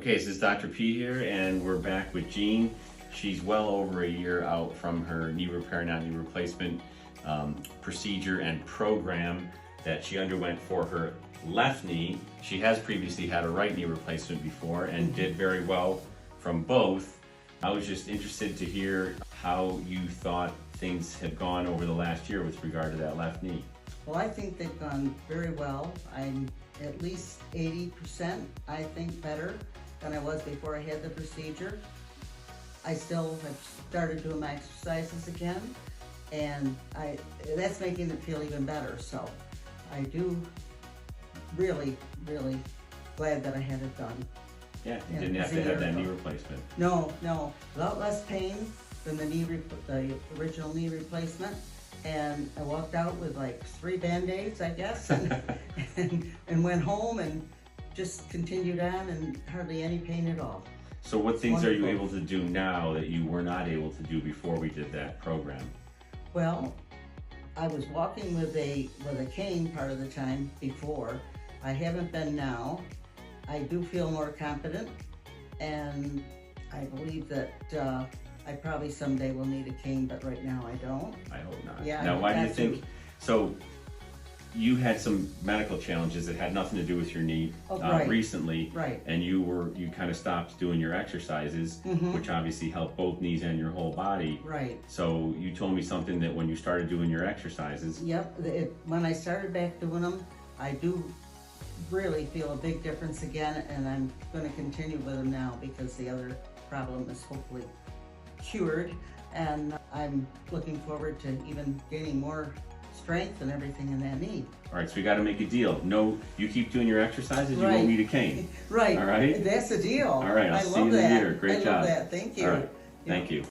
Okay, this is Dr. P here, and we're back with Jean. She's well over a year out from her knee repair, not knee replacement procedure and program that she underwent for her left knee. She has previously had a right knee replacement before and did very well from both. I was just interested to hear how you thought things have gone over the last year with regard to that left knee. Well, I think they've gone very well. I'm at least 80%, I think, better than I was before I had the procedure. I still have started doing my exercises again, and that's making it feel even better. So I do really glad that I had it done. Yeah, you didn't have to have that knee replacement. No, a lot less pain than the original knee replacement. And I walked out with like 3 Band-Aids, I guess, and went home and just continued on, and hardly any pain at all. So what things are you able to do now that you were not able to do before we did that program? Well, I was walking with a cane part of the time before. I haven't been now. I do feel more confident, and I believe that I probably someday will need a cane, but right now I don't. I hope not. Yeah. Now, why do you think? So, you had some medical challenges that had nothing to do with your knee recently, right? And you kind of stopped doing your exercises, which obviously helped both knees and your whole body, right? So you told me something that when you started doing your exercises, yep. When I started back doing them, I do really feel a big difference again, and I'm going to continue with them now because the other problem is hopefully cured, and I'm looking forward to even gaining more strength and everything in that knee. All right, so we got to make a deal. No, you keep doing your exercises, you Right. won't need a cane. Right. All right? That's the deal. All right, I'll see you in the that. year. Great job. I love that. Thank you. All right, thank you.